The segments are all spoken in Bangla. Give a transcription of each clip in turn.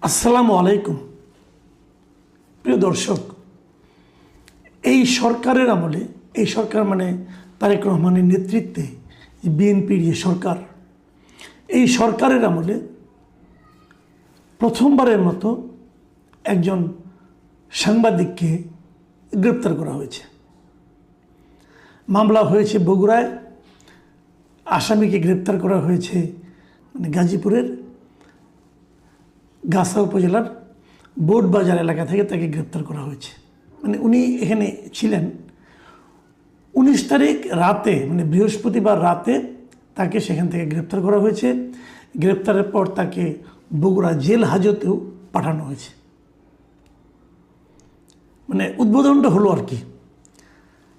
আসসালামু আলাইকুম প্রিয় দর্শক, এই সরকারের আমলে, এই সরকার মানে তারেক রহমানের নেতৃত্বে বিএনপির যে সরকার, এই সরকারের আমলে প্রথমবারের মতো একজন সাংবাদিককে গ্রেপ্তার করা হয়েছে। মামলা হয়েছে বগুড়ায়, আসামিকে গ্রেপ্তার করা হয়েছে গাজীপুরের গাছা উপজেলার বোটবাজার এলাকা থেকে তাকে গ্রেপ্তার করা হয়েছে। উনি এখানে ছিলেন 19 তারিখ রাতে, বৃহস্পতিবার রাতে তাকে সেখান থেকে গ্রেপ্তার করা হয়েছে। গ্রেপ্তারের পর তাকে বগুড়া জেল হাজতেও পাঠানো হয়েছে। উদ্বোধনটা হলো আর কি,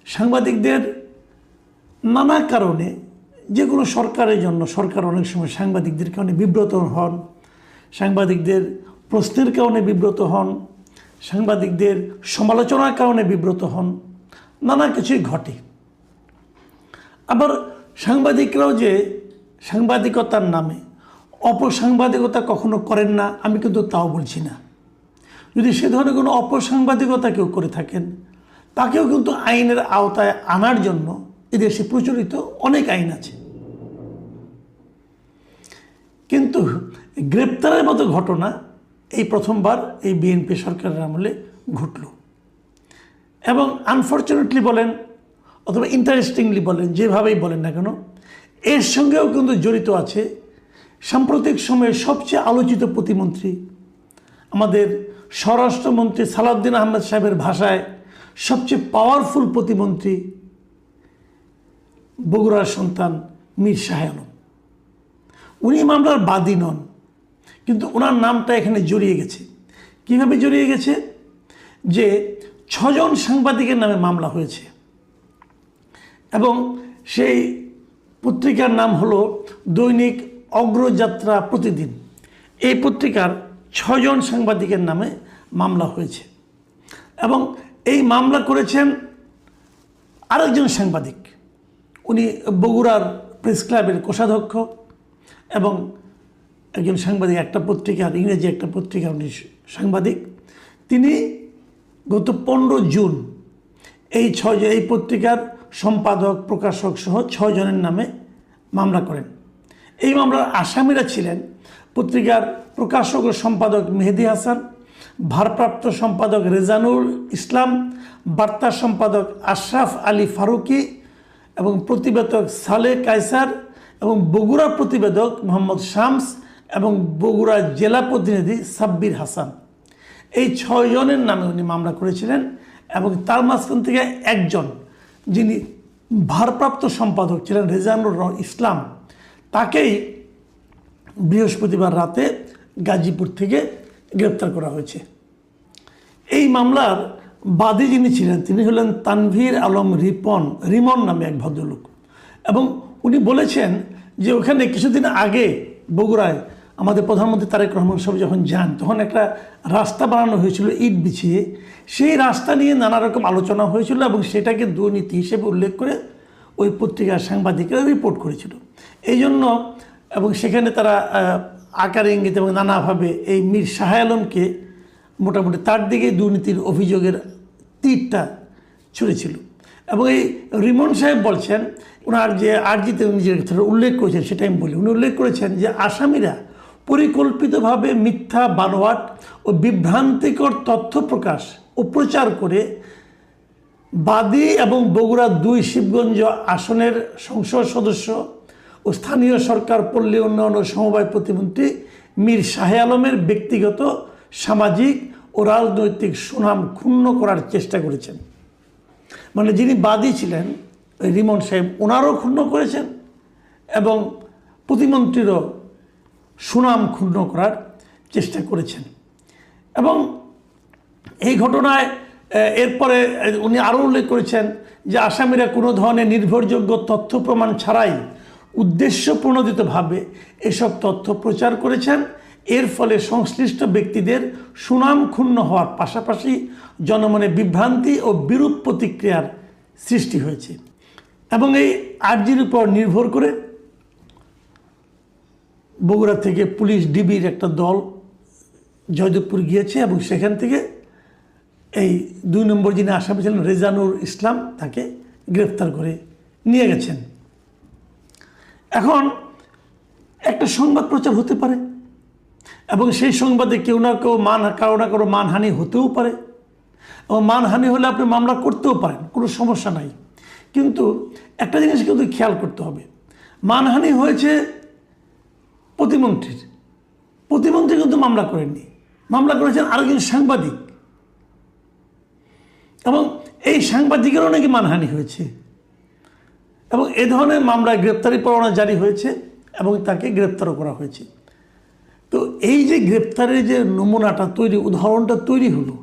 সাংবাদিকদের নানা কারণে, যে কোনো সরকারের জন্য সরকার অনেক সময় সাংবাদিকদের কারণে বিব্রত হন, সাংবাদিকদের প্রশ্নের কারণে বিব্রত হন, সাংবাদিকদের সমালোচনার কারণে বিব্রত হন, নানা কিছুই ঘটে। আবার সাংবাদিকরাও যে সাংবাদিকতার নামে অপসাংবাদিকতা কখনো করেন না, আমি কিন্তু তাও বলছি না। যদি সে ধরনের কোনো অপসাংবাদিকতা কেউ করে থাকেন, তাকেও কিন্তু আইনের আওতায় আনার জন্য এদেশে প্রচলিত অনেক আইন আছে। কিন্তু গ্রেপ্তারের মতো ঘটনা এই প্রথমবার এই বিএনপি সরকারের আমলে ঘটল। এবং আনফর্চুনেটলি বলেন অথবা ইন্টারেস্টিংলি বলেন, যেভাবেই বলেন না কেন, এর সঙ্গেও কিন্তু জড়িত আছে সাম্প্রতিক সময়ে সবচেয়ে আলোচিত প্রতিমন্ত্রী, আমাদের স্বরাষ্ট্রমন্ত্রী সালাউদ্দিন আহমেদ সাহেবের ভাষায় সবচেয়ে পাওয়ারফুল প্রতিমন্ত্রী, বগুড়ার সন্তান মীর শাহ আলম। উনি মামলার বাদী নন, কিন্তু ওনার নামটা এখানে জড়িয়ে গেছে। কীভাবে জড়িয়ে গেছে? যে 6 জন সাংবাদিকের নামে মামলা হয়েছে এবং সেই পত্রিকার নাম হলো দৈনিক অগ্রযাত্রা প্রতিদিন। এই পত্রিকার 6 জন সাংবাদিকের নামে মামলা হয়েছে এবং এই মামলা করেছেন আরেকজন সাংবাদিক। উনি বগুড়ার প্রেস ক্লাবের কোষাধ্যক্ষ এবং একজন সাংবাদিক, একটা পত্রিকার, ইংরেজি একটা পত্রিকার উনি সাংবাদিক। তিনি গত 15 জুন এই পত্রিকার সম্পাদক, প্রকাশক সহ 6 জনের নামে মামলা করেন। এই মামলার আসামিরা ছিলেন পত্রিকার প্রকাশক ও সম্পাদক মেহেদি হাসান, ভারপ্রাপ্ত সম্পাদক রেজানুল ইসলাম, বার্তা সম্পাদক আশরাফ আলী ফারুকি এবং প্রতিবেদক সালেহ কায়সার এবং বগুড়া প্রতিবেদক মোহাম্মদ শামস এবং বগুড়া জেলা প্রতিনিধি সাব্বির হাসান। এই 6 জনের নামে উনি মামলা করেছিলেন এবং তার মাঝখান থেকে একজন, যিনি ভারপ্রাপ্ত সম্পাদক ছিলেন রেজানুল ইসলাম, তাকেই বৃহস্পতিবার রাতে গাজীপুর থেকে গ্রেপ্তার করা হয়েছে। এই মামলার বাদী যিনি ছিলেন তিনি হলেন তানভীর আলম রিমন নামে এক ভদ্রলোক। এবং উনি বলেছেন যে ওখানে কিছুদিন আগে বগুড়ায় আমাদের প্রধানমন্ত্রী তারেক রহমান সাহেব যখন যান, তখন একটা রাস্তা বানানো হয়েছিল ইট বিছিয়ে। সেই রাস্তা নিয়ে নানা রকম আলোচনা হয়েছিল এবং সেটাকে দুর্নীতি হিসেবে উল্লেখ করে ওই পত্রিকার সাংবাদিকরা রিপোর্ট করেছিল। এই জন্য এবং সেখানে তারা আকার ইঙ্গিত এবং নানাভাবে এই মীর শাহ আলমকে মোটামুটি তার দিকে দুর্নীতির অভিযোগের তীরটা ছুঁড়েছিল। এবং এই রিমন সাহেব বলছেন, ওনার যে আর্জিতে নিজের উল্লেখ করেছেন সেটা আমি বলি। উনি উল্লেখ করেছেন যে আসামিরা পরিকল্পিতভাবে মিথ্যা, বানোয়াট ও বিভ্রান্তিকর তথ্য প্রকাশ ও প্রচার করে বাদী এবং বগুড়া 2 শিবগঞ্জ আসনের সংসদ সদস্য ও স্থানীয় সরকার পল্লী উন্নয়ন ও সমবায় প্রতিমন্ত্রী মীর শাহ আলমের ব্যক্তিগত, সামাজিক ও রাজনৈতিক সুনাম ক্ষুণ্ণ করার চেষ্টা করেছেন। যিনি বাদী ছিলেন ওই রিমন সাহেব, ওনারও ক্ষুণ্ণ করেছেন এবং প্রতিমন্ত্রীরও সুনাম ক্ষুণ্ণ করার চেষ্টা করেছেন। এবং এই ঘটনায় এরপরে উনি আরও উল্লেখ করেছেন যে আসামিরা কোনো ধরনের নির্ভরযোগ্য তথ্য প্রমাণ ছাড়াই উদ্দেশ্য প্রণোদিতভাবে এসব তথ্য প্রচার করেছেন। এর ফলে সংশ্লিষ্ট ব্যক্তিদের সুনাম ক্ষুণ্ণ হওয়ার পাশাপাশি জনমনে বিভ্রান্তি ও বিরূপ প্রতিক্রিয়ার সৃষ্টি হয়েছে। এবং এই আর্জির উপর নির্ভর করে বগুড়া থেকে পুলিশ ডিবির একটা দল জয়দেবপুর গিয়েছে এবং সেখান থেকে এই 2 নম্বর যিনি আসামি ছিলেন রেজানুর ইসলাম তাকে গ্রেফতার করে নিয়ে গেছেন। এখন একটা সংবাদ প্রচার হতে পারে এবং সেই সংবাদে কেউ না কেউ কারো না কারো মানহানি হতেও পারে এবং মানহানি হলে আপনি মামলা করতেও পারেন, কোনো সমস্যা নাই। কিন্তু একটা জিনিস কিন্তু খেয়াল করতে হবে, মানহানি হয়েছে প্রতিমন্ত্রীর, প্রতিমন্ত্রী কিন্তু মামলা করেননি, মামলা করেছেন আরেকজন সাংবাদিক এবং এই সাংবাদিকেরও নাকি মানহানি হয়েছে এবং এ ধরনের মামলায় গ্রেপ্তারি পরোয়ানা জারি হয়েছে এবং তাকে গ্রেপ্তারও করা হয়েছে। তো এই যে গ্রেপ্তারের যে নমুনাটা তৈরি, উদাহরণটা তৈরি হলো,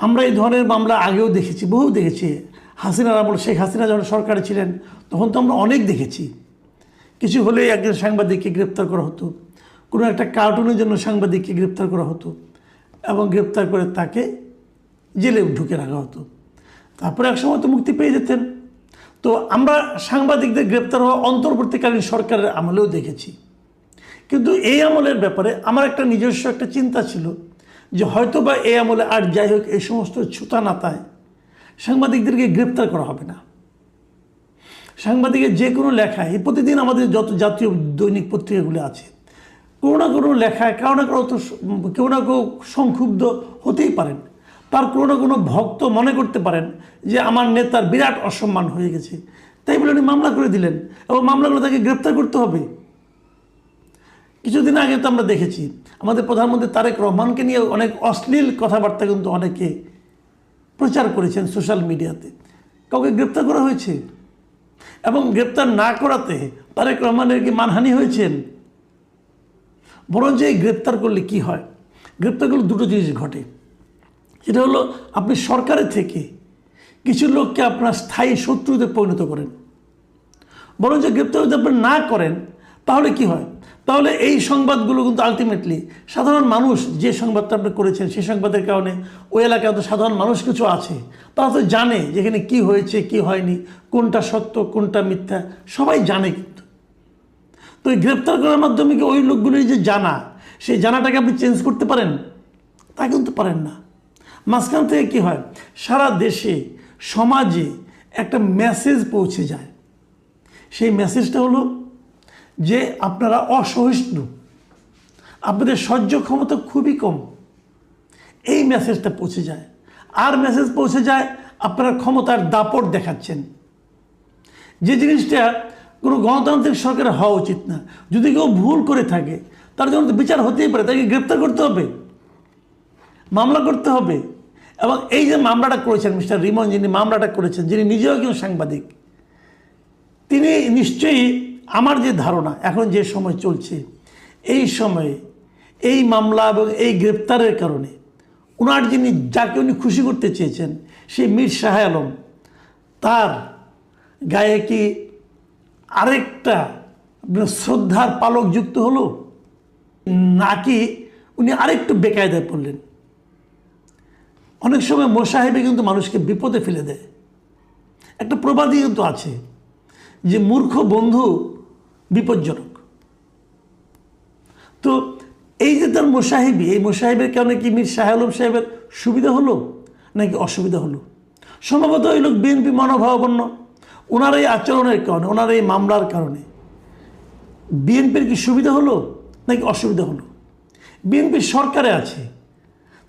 আমরা এই ধরনের মামলা আগেও দেখেছি, বহু দেখেছি। হাসিনার আমল, শেখ হাসিনা যখন সরকারে ছিলেন তখন তো আমরা অনেক দেখেছি। কিছু হলেই একজন সাংবাদিককে গ্রেপ্তার করা হতো, কোনো একটা কার্টুনের জন্য সাংবাদিককে গ্রেপ্তার করা হতো এবং গ্রেপ্তার করে তাকে জেলে ঢুকে রাখা হতো, তারপরে একসময় তো মুক্তি পেয়ে যেতেন। তো আমরা সাংবাদিকদের গ্রেপ্তার হওয়া অন্তর্বর্তীকালীন সরকারের আমলেও দেখেছি। কিন্তু এই আমলের ব্যাপারে আমার একটা নিজস্ব একটা চিন্তা ছিল যে হয়তো বা এই আমলে আর যাই হোক এই সমস্ত ছুতা নাতায় সাংবাদিকদেরকে গ্রেপ্তার করা হবে না। সাংবাদিকের যে কোনো লেখায়, প্রতিদিন আমাদের যত জাতীয় দৈনিক পত্রিকাগুলো আছে, কোনো না কোনো লেখায় কেউ না কেউ সংক্ষুব্ধ হতেই পারেন, তার কোনো না কোনো ভক্ত মনে করতে পারেন যে আমার নেতার বিরাট অসম্মান হয়ে গেছে, তাই বলে উনি মামলা করে দিলেন এবং মামলাগুলো তাকে গ্রেপ্তার করতে হবে। কিছুদিন আগে তো আমরা দেখেছি আমাদের প্রধানমন্ত্রী তারেক রহমানকে নিয়ে অনেক অশ্লীল কথাবার্তা কিন্তু অনেকে প্রচার করেছেন সোশ্যাল মিডিয়াতে, কাউকে গ্রেপ্তার করা হয়েছে এবং গ্রেপ্তার না করাতে তারেক রহমানের কি মানহানি হয়েছেন? বরঞ্চ এই গ্রেপ্তার করলে কি হয়, গ্রেপ্তার করলে দুটো জিনিস ঘটে। সেটা হলো আপনি সরকারের থেকে কিছু লোককে আপনার স্থায়ী শত্রুতে পরিণত করেন। বরঞ্চ গ্রেপ্তার যদি আপনি না করেন তাহলে কি হয়, তাহলে এই সংবাদগুলো কিন্তু আলটিমেটলি সাধারণ মানুষ, যে সংবাদটা আপনি করেছেন সেই সংবাদের কারণে ওই এলাকায় তো সাধারণ মানুষ কিছু আছে, তারা তো জানে যেখানে কি হয়েছে কি হয়নি, কোনটা সত্য কোনটা মিথ্যা, সবাই জানে। কিন্তু তো এই গ্রেপ্তার করার মাধ্যমে কি ওই লোকগুলির যে জানা, সেই জানাটাকে আপনি চেঞ্জ করতে পারেন? তা কিন্তু পারেন না। মাঝখান থেকে কী হয়, সারা দেশে সমাজে একটা মেসেজ পৌঁছে যায়। সেই মেসেজটা হলো যে আপনারা অসহিষ্ণু, আপনাদের সহ্য ক্ষমতা খুবই কম, এই মেসেজটা পৌঁছে যায়। আর মেসেজ পৌঁছে যায় আপনারা ক্ষমতার দাপট দেখাচ্ছেন, যে জিনিসটা কোনো গণতান্ত্রিক সরকারের হওয়া উচিত না। যদি কেউ ভুল করে থাকে তার জন্য তো বিচার হতেই পারে, তাকে গ্রেপ্তার করতে হবে, মামলা করতে হবে। এবং এই যে মামলাটা করেছেন মিস্টার রিমন, যিনি মামলাটা করেছেন, যিনি নিজেও একজন সাংবাদিক, তিনি নিশ্চয়ই, আমার যে ধারণা এখন যে সময় চলছে, এই সময়ে এই মামলা এবং এই গ্রেপ্তারের কারণে ওনার যিনি, যাকে উনি খুশি করতে চেয়েছেন, সেই মীর শাহ আলম, তার গায়ে কি আরেকটা শ্রদ্ধার পালক যুক্ত হলো, নাকি উনি আরেকটু বেকায়দায় পড়লেন? অনেক সময় মোসাহেবে কিন্তু মানুষকে বিপদে ফেলে দেয়। একটা প্রবাদই কিন্তু আছে যে মূর্খ বন্ধু বিপজ্জনক। তো এই যে তার মোসাহেবি, এই মোসাহেবের কারণে কি মীর শাহ আলম সাহেবের সুবিধা হলো নাকি অসুবিধা হলো? সম্ভবত এই লোক বিএনপি মনোভাবাপন্ন, ওনার এই আচরণের কারণে, ওনার এই মামলার কারণে বিএনপির কি সুবিধা হলো নাকি অসুবিধা হলো? বিএনপি সরকারে আছে,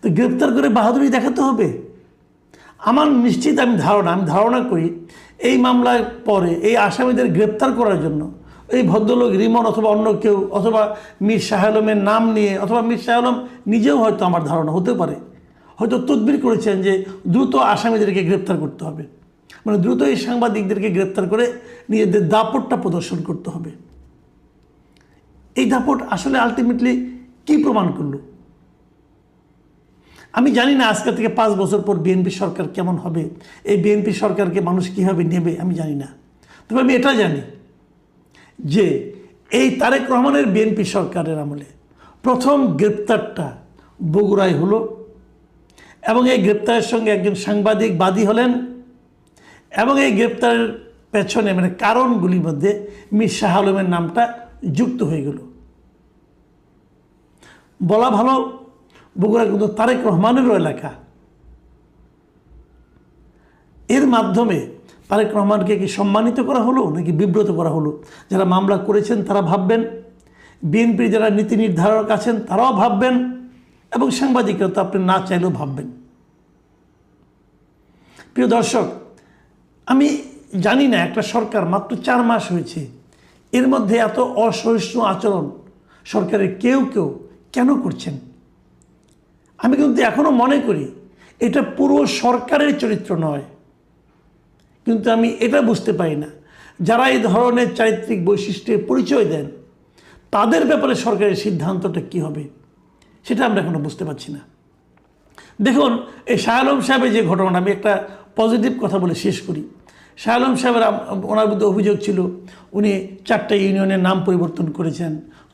তো গ্রেপ্তার করে বাহাদুরি দেখাতে হবে? আমার নিশ্চিত আমি ধারণা করি এই মামলার পরে এই আসামিদের গ্রেপ্তার করার জন্য এই ভদ্রলোক রিমন অথবা অন্য কেউ, অথবা মীর শাহ আলমের নাম নিয়ে, অথবা মীর শাহ আলম নিজেও হয়তো, আমার ধারণা হতে পারে, হয়তো তদবির করেছেন যে দ্রুত আসামিদেরকে গ্রেপ্তার করতে হবে, মানে দ্রুত এই সাংবাদিকদেরকে গ্রেপ্তার করে নিজেদের দাপটটা প্রদর্শন করতে হবে। এই দাপট আসলে আলটিমেটলি কি প্রমাণ করলো? আমি জানি না আজকে থেকে 5 বছর পর বিএনপি সরকার কেমন হবে, এই বিএনপি সরকারকে মানুষ কীভাবে নেবে আমি জানি না। তবে আমি এটা জানি যে এই তারেক রহমানের বিএনপি সরকারের আমলে প্রথম গ্রেপ্তারটা বগুড়ায় হলো এবং এই গ্রেপ্তারের সঙ্গে একজন সাংবাদিক বাদী হলেন এবং এই গ্রেপ্তারের পেছনে, মানে কারণগুলির মধ্যে মীর শাহ আলমের নামটা যুক্ত হয়ে গেল। বলা ভালো, বগুড়া কিন্তু তারেক রহমানেরও এলাকা। এর মাধ্যমে তারেক রহমানকে কি সম্মানিত করা হলো নাকি বিব্রত করা হলো? যারা মামলা করেছেন তারা ভাববেন, বিএনপির যারা নীতি নির্ধারক আছেন তারাও ভাববেন, এবং সাংবাদিকরা তো আপনি না চাইলেও ভাববেন। প্রিয় দর্শক, আমি জানি না একটা সরকার মাত্র 4 মাস হয়েছে, এর মধ্যে এত অসহিষ্ণু আচরণ সরকারের কেউ কেন করছেন? আমি কিন্তু এখনও মনে করি এটা পুরো সরকারের চরিত্র নয়, কিন্তু আমি এটা বুঝতে পারি না যারা এই ধরনের চারিত্রিক বৈশিষ্ট্যের পরিচয় দেন তাদের ব্যাপারে সরকারের সিদ্ধান্তটা কী হবে সেটা আমরা এখনও বুঝতে পারছি না। দেখুন, এই শাহ আলম সাহেবের যে ঘটনা, আমি একটা পজিটিভ কথা বলে শেষ করি। শাহ আলম সাহেবের ওনার মধ্যে অভিযোগ ছিল উনি 4টা ইউনিয়নের নাম পরিবর্তন করেছেন,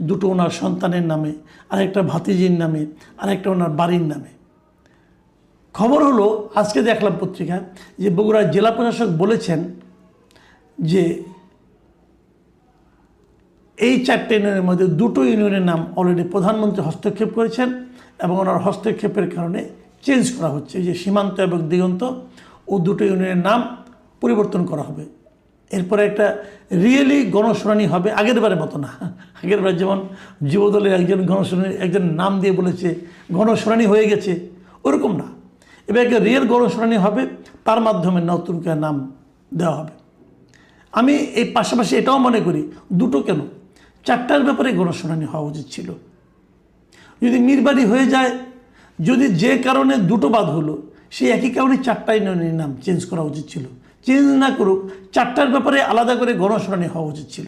2টো ওনার সন্তানের নামে, আরেকটা ভাতিজির নামে, আরেকটা ওনার বাড়ির নামে। খবর হলো, আজকে দেখলাম পত্রিকায় যে বগুড়ার জেলা প্রশাসক বলেছেন যে এই 4টে ইউনিয়নের মধ্যে 2টো ইউনিয়নের নাম অলরেডি প্রধানমন্ত্রী হস্তক্ষেপ করেছেন এবং ওনার হস্তক্ষেপের কারণে চেঞ্জ করা হচ্ছে। যে সীমান্ত এবং দিগন্ত ও 2টো ইউনিয়নের নাম পরিবর্তন করা হবে। এরপরে একটা রিয়েলি গণশুনানি হবে, আগের বারের মতো না। আগের বার যেমন যুবদলের একজন গণশুনানি একজন নাম দিয়ে বলেছে গণশুনানি হয়ে গেছে, ওরকম না। এবার একটা রিয়েল গণশুনানি হবে, তার মাধ্যমে নতুন করে নাম দেওয়া হবে। আমি এই পাশাপাশি এটাও মনে করি 2টো কেন, 4টার ব্যাপারে গণশুনানি হওয়া উচিত ছিল। যদি নির্বাহী হয়ে যায়, যদি যে কারণে 2টো বাদ হলো সেই একই কারণে 4টা ইউনিয়নের নাম চেঞ্জ করা উচিত ছিল। চেঞ্জ না করুক, 4টার ব্যাপারে আলাদা করে গণশুনানি হওয়া উচিত ছিল।